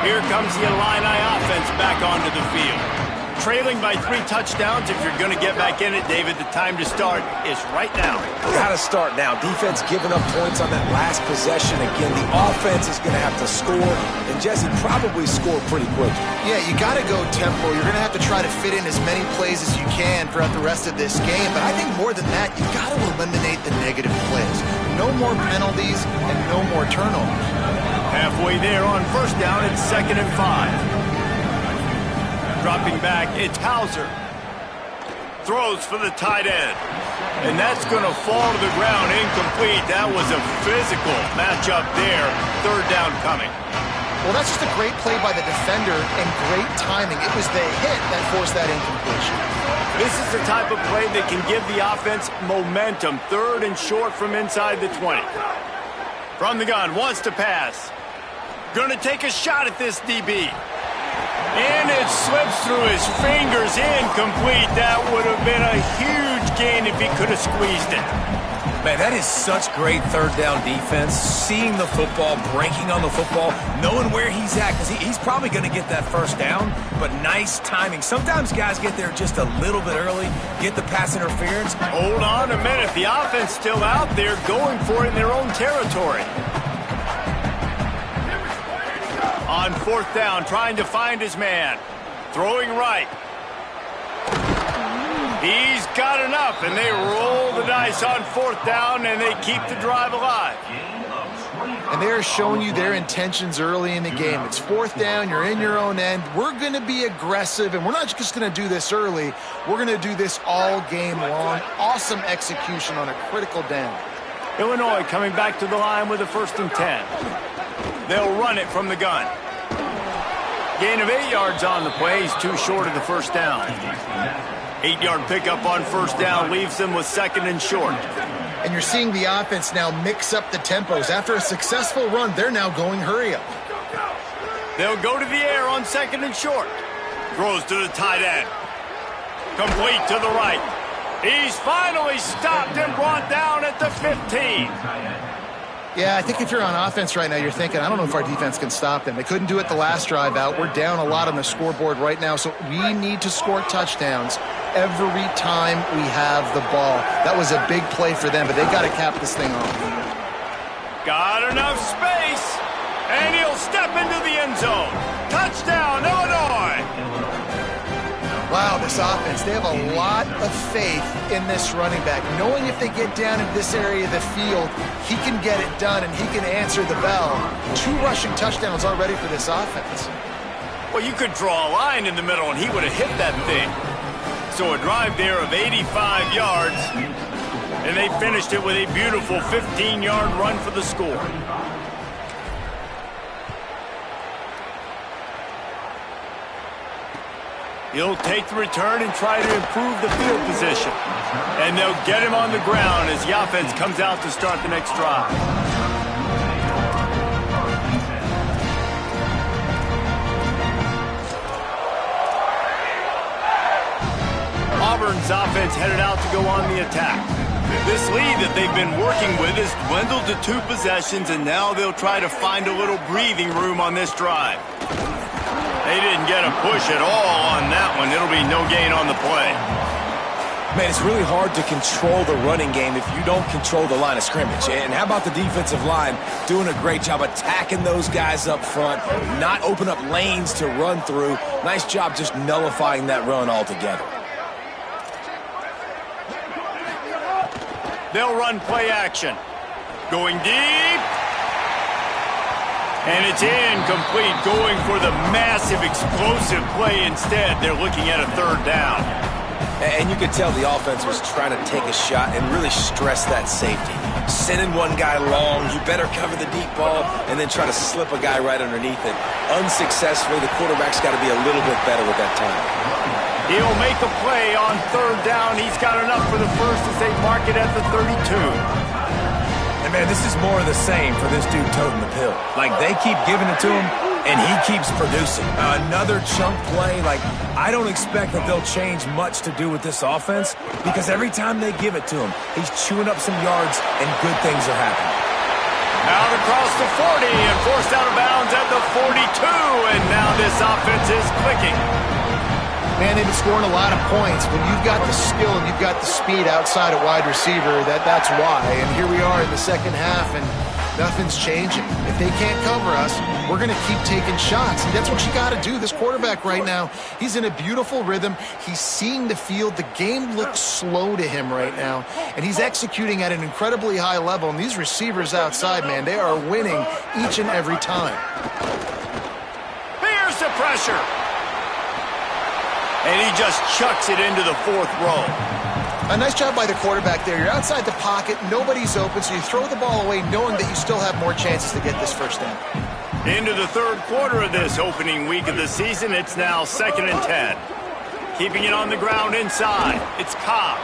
Here comes the Illini offense back onto the field. Trailing by 3 touchdowns. If you're going to get back in it, David, the time to start is right now. Got to start now. Defense giving up points on that last possession. Again, the offense is going to have to score, and Jesse probably scored pretty quick. Yeah, you got to go tempo. You're going to have to try to fit in as many plays as you can throughout the rest of this game. But I think more than that, you got to eliminate the negative plays. No more penalties and no more turnovers. Halfway there on first down, it's 2nd and 5. Dropping back, it's Hauser. Throws for the tight end. And that's going to fall to the ground incomplete. That was a physical matchup there. 3rd down coming. Well, that's just a great play by the defender and great timing. It was the hit that forced that incompletion. This is the type of play that can give the offense momentum. 3rd and short from inside the 20. From the gun, wants to pass. Going to take a shot at this DB. And it slips through his fingers, incomplete. That would have been a huge gain if he could have squeezed it. Man, that is such great 3rd down defense. Seeing the football, breaking on the football, knowing where he's at, because he's probably going to get that 1st down, but nice timing. Sometimes guys get there just a little bit early, get the pass interference. Hold on a minute. The offense still out there going for it in their own territory. On 4th down, trying to find his man. Throwing right. He's got enough, and they roll the dice on 4th down, and they keep the drive alive. And they're showing you their intentions early in the game. It's 4th down, you're in your own end. We're going to be aggressive, and we're not just going to do this early. We're going to do this all game long. Awesome execution on a critical down. Illinois coming back to the line with a 1st and 10. They'll run it from the gun. Gain of 8 yards on the play. He's too short of the 1st down. 8-yard pickup on 1st down leaves them with 2nd and short. And you're seeing the offense now mix up the tempos. After a successful run, they're now going hurry up. They'll go to the air on 2nd and short. Throws to the tight end. Complete to the right. He's finally stopped and brought down at the 15. Yeah, I think if you're on offense right now, you're thinking, I don't know if our defense can stop them. They couldn't do it the last drive out. We're down a lot on the scoreboard right now, so we need to score touchdowns every time we have the ball. That was a big play for them, but they got to cap this thing off. Got enough space, and he'll step into the end zone. Touchdown, Illinois! Wow, this offense, they have a lot of faith in this running back, knowing if they get down in this area of the field, he can get it done and he can answer the bell. 2 rushing touchdowns already for this offense. Well, you could draw a line in the middle and he would have hit that thing. So a drive there of 85 yards, and they finished it with a beautiful 15-yard run for the score. He'll take the return and try to improve the field position. And they'll get him on the ground as the offense comes out to start the next drive. Auburn's offense headed out to go on the attack. This lead that they've been working with has dwindled to 2 possessions, and now they'll try to find a little breathing room on this drive. They didn't get a push at all on that one. It'll be no gain on the play. Man, it's really hard to control the running game if you don't control the line of scrimmage. And how about the defensive line doing a great job attacking those guys up front, not open up lanes to run through. Nice job just nullifying that run altogether. They'll run play action. Going deep. And it's incomplete, going for the massive, explosive play instead. They're looking at a 3rd down. And you could tell the offense was trying to take a shot and really stress that safety. Sending one guy long, you better cover the deep ball, and then try to slip a guy right underneath it. Unsuccessfully, the quarterback's got to be a little bit better with that time. He'll make a play on 3rd down. He's got enough for the first as they mark it at the 32. And, man, this is more of the same for this dude toting the pill. Like, they keep giving it to him, and he keeps producing. Another chunk play. Like, I don't expect that they'll change much to do with this offense because every time they give it to him, he's chewing up some yards, and good things are happening. Out across the 40 and forced out of bounds at the 42, and now this offense is clicking. Man, they've been scoring a lot of points. When you've got the skill and you've got the speed outside of wide receiver, that's why. And here we are in the second half, and nothing's changing. If they can't cover us, we're going to keep taking shots. And that's what you got to do. This quarterback right now, he's in a beautiful rhythm. He's seeing the field. The game looks slow to him right now. And he's executing at an incredibly high level. And these receivers outside, man, they are winning each and every time. Here's the pressure. And he just chucks it into the 4th row. A nice job by the quarterback there. You're outside the pocket, nobody's open, so you throw the ball away knowing that you still have more chances to get this first down. Into the 3rd quarter of this opening week of the season, it's now 2nd and 10. Keeping it on the ground inside, it's Cobb.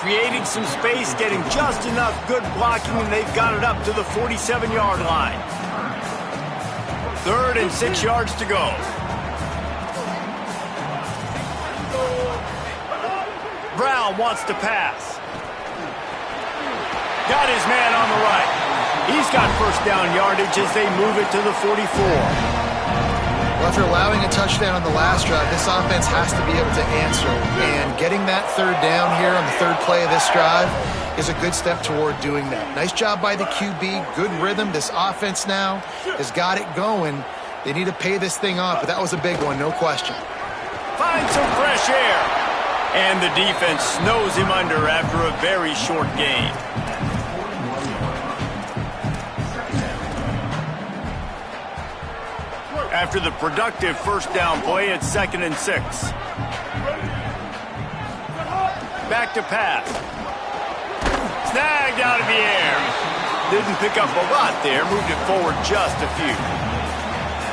Creating some space, getting just enough good blocking, and they've got it up to the 47-yard line. 3rd and 6 yards to go. Brown wants to pass. Got his man on the right. He's got first down yardage as they move it to the 44. Well, after allowing a touchdown on the last drive, this offense has to be able to answer. And getting that 3rd down here on the 3rd play of this drive is a good step toward doing that. Nice job by the QB. Good rhythm. This offense now has got it going. They need to pay this thing off, but that was a big one, no question. Find some fresh air. And the defense snows him under after a very short gain. After the productive first down play, it's 2nd and 6. Back to pass. Snagged out of the air. Didn't pick up a lot there, moved it forward just a few.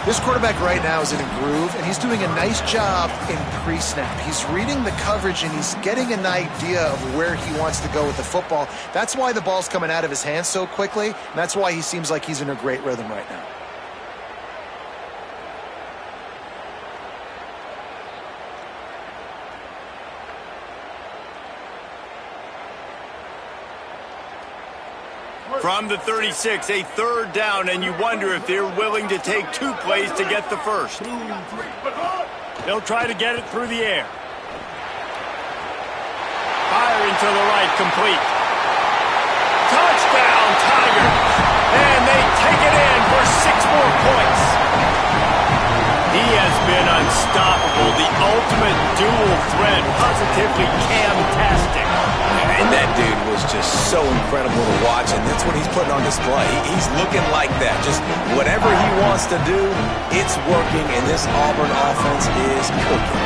This quarterback right now is in a groove, and he's doing a nice job in pre-snap. He's reading the coverage, and he's getting an idea of where he wants to go with the football. That's why the ball's coming out of his hands so quickly, and that's why he seems like he's in a great rhythm right now. From the 36, a 3rd down, and you wonder if they're willing to take 2 plays to get the first. They'll try to get it through the air. Firing to the right, complete. Touchdown, Tigers! And they take it in for 6 more points. He He has been unstoppable. The ultimate dual threat. Positively fantastic. And that dude was just so incredible to watch, and that's what he's putting on display. He's looking like that. Just whatever he wants to do, it's working, and this Auburn offense is cooking.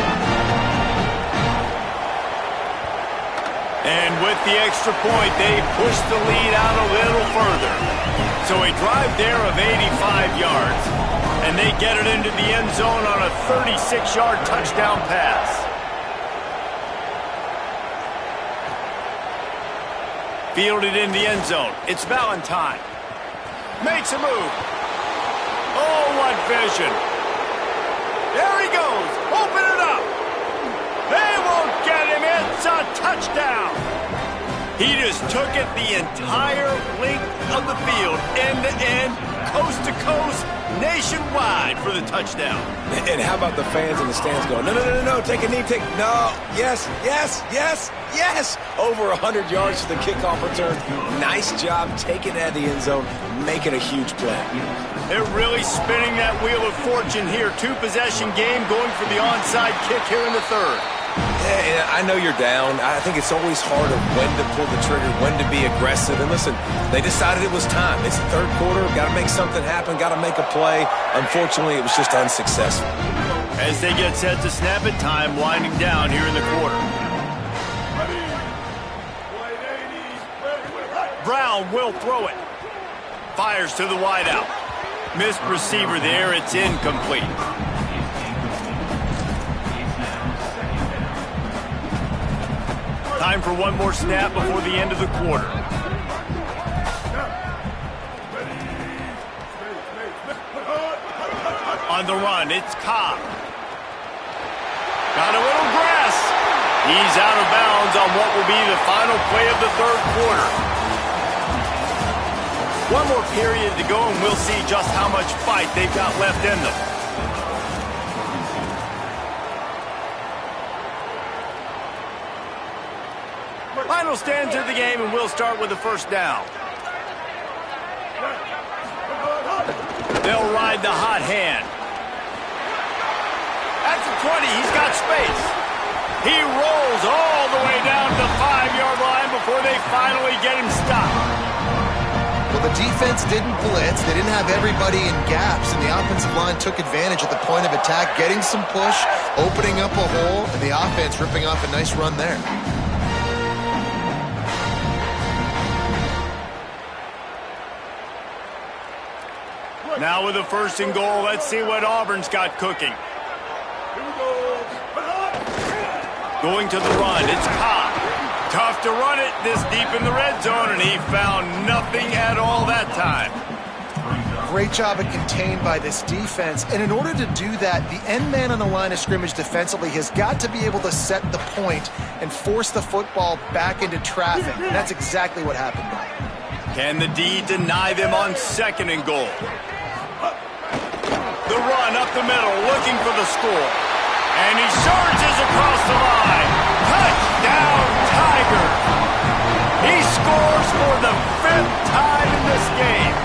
And with the extra point, they push the lead out a little further. So a drive there of 85 yards, and they get it into the end zone on a 36-yard touchdown pass. Fielded in the end zone. It's Valentine. Makes a move. Oh, what vision. There he goes. Open it up. They won't get him. It's a touchdown. He just took it the entire length of the field, end to end, coast to coast, nationwide for the touchdown. And how about the fans in the stands going, no, no, no, no, take a knee, no, yes, yes, yes, yes. Over 100 yards to the kickoff return. Nice job taking it out of the end zone, making a huge play. They're really spinning that wheel of fortune here. Two-possession game going for the onside kick here in the third. Yeah, I know you're down. I think it's always hard of when to pull the trigger, when to be aggressive. And listen, they decided it was time. It's the third quarter. Got to make something happen. Got to make a play. Unfortunately, it was just unsuccessful. As they get set to snap it, time winding down here in the quarter. Brown will throw it. Fires to the wideout. Missed receiver there. It's incomplete. Time for one more snap before the end of the quarter. On the run, it's Cobb. Got a little grass. He's out of bounds on what will be the final play of the third quarter. One more period to go, and we'll see just how much fight they've got left in them. Final stands of the game, and we'll start with the first down. They'll ride the hot hand. At the 20, he's got space. He rolls all the way down to the 5-yard line before they finally get him stopped. Well, the defense didn't blitz. They didn't have everybody in gaps, and the offensive line took advantage at the point of attack, getting some push, opening up a hole, and the offense ripping off a nice run there. Now with a first and goal, let's see what Auburn's got cooking. Going to the run, it's Cobb. Tough to run it this deep in the red zone, and he found nothing at all that time. Great job of contained by this defense, and in order to do that, the end man on the line of scrimmage defensively has got to be able to set the point and force the football back into traffic, and that's exactly what happened. Can the D deny them on second and goal? The run up the middle, looking for the score. And he surges across the line. Touchdown, Tiger. He scores for the 5th time in this game.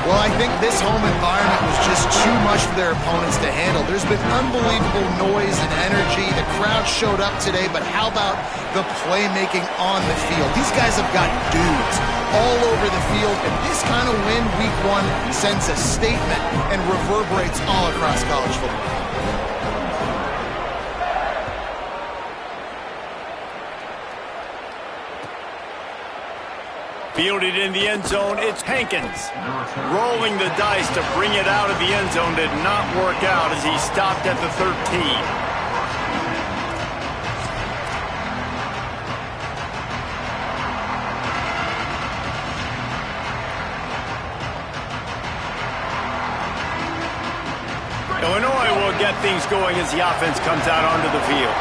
Well, I think this home environment was just too much for their opponents to handle. There's been unbelievable noise and energy. The crowd showed up today, but how about the playmaking on the field? These guys have got dudes all over the field, and this kind of win week one sends a statement and reverberates all across college football. Fielded in the end zone, it's Hankins. Rolling the dice to bring it out of the end zone did not work out as he stopped at the 13. Illinois will get things going as the offense comes out onto the field.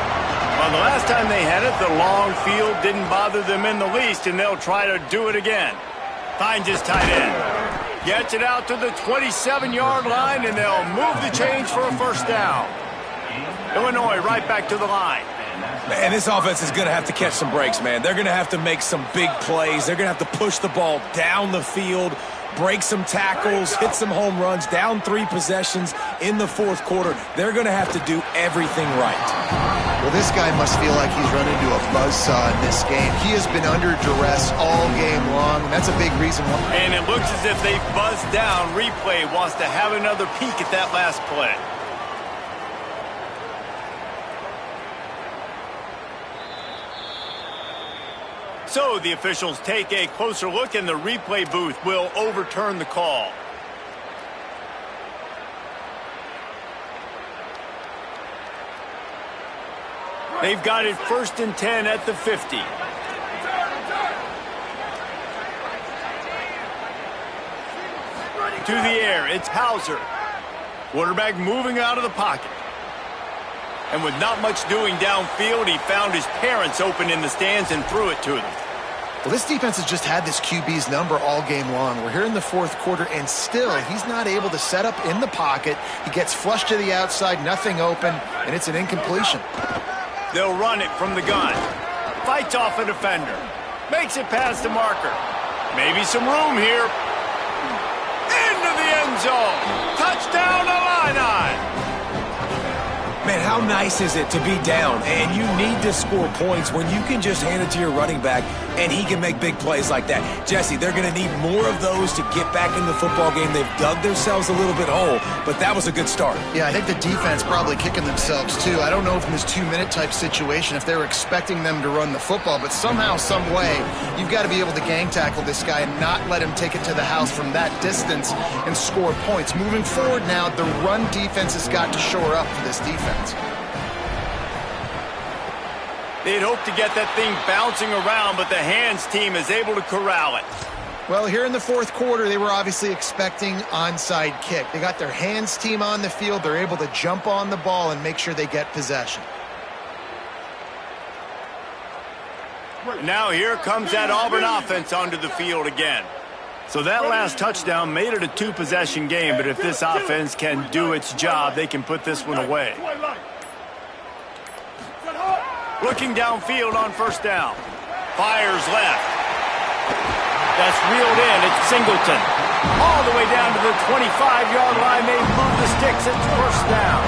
Well, the last time they had it, the long field didn't bother them in the least, and they'll try to do it again. Finds his tight end. Gets it out to the 27-yard line, and they'll move the chains for a first down. Illinois right back to the line. Man, this offense is going to have to catch some breaks, man. They're going to have to make some big plays. They're going to have to push the ball down the field, break some tackles, hit some home runs, down 3 possessions in the fourth quarter. They're going to have to do everything right. Well, this guy must feel like he's run into a buzzsaw in this game. He has been under duress all game long, and that's a big reason why. And it looks as if they buzzed down. Replay wants to have another peek at that last play. So the officials take a closer look, and the replay booth will overturn the call. They've got it 1st and 10 at the 50. To the air, it's Hauser. Quarterback moving out of the pocket. And with not much doing downfield, he found his parents open in the stands and threw it to them. Well, this defense has just had this QB's number all game long. We're here in the fourth quarter, and still he's not able to set up in the pocket. He gets flushed to the outside, nothing open, and it's an incompletion. They'll run it from the gun. Fights off a defender. Makes it past the marker. Maybe some room here. Into the end zone. Touchdown, Illini. Man, how nice is it to be down and you need to score points when you can just hand it to your running back and he can make big plays like that? Jesse, they're going to need more of those to get back in the football game. They've dug themselves a little bit whole, but that was a good start. Yeah, I think the defense probably kicking themselves too. I don't know if in this 2-minute type situation if they were expecting them to run the football, but somehow, some way, you've got to be able to gang tackle this guy and not let him take it to the house from that distance and score points. Moving forward now, the run defense has got to shore up for this defense. They'd hope to get that thing bouncing around, but the hands team is able to corral it. Well, here in the fourth quarter, they were obviously expecting onside kick. They got their hands team on the field. They're able to jump on the ball and make sure they get possession. Now here comes that Auburn offense onto the field again. So that last touchdown made it a 2-possession game, but if this offense can do its job, they can put this one away. Looking downfield on 1st down. Fires left. That's reeled in. It's Singleton. All the way down to the 25-yard line. They move the sticks. It's 1st down.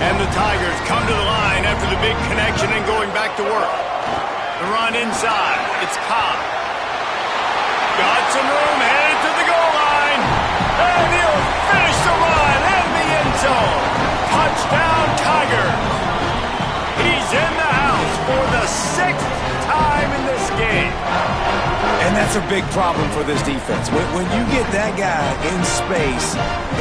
And the Tigers come to the line after the big connection and going back to work. The run inside. It's Cobb. Got some room, headed to the goal line. And he'll finish the run in the end zone. Touchdown, Tigers. He's in the house for the 6th time in this game. And that's a big problem for this defense. When you get that guy in space,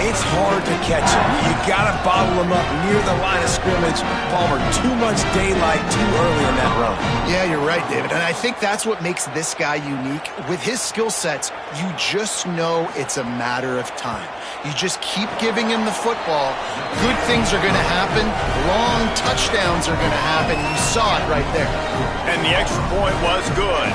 it's hard to catch him. You got to bottle him up near the line of scrimmage. Palmer, too much daylight too early in that run. Yeah, you're right, David. And I think that's what makes this guy unique. With his skill sets, you just know it's a matter of time. You just keep giving him the football. Good things are going to happen. Long touchdowns are going to happen. You saw it right there. And the extra point was good.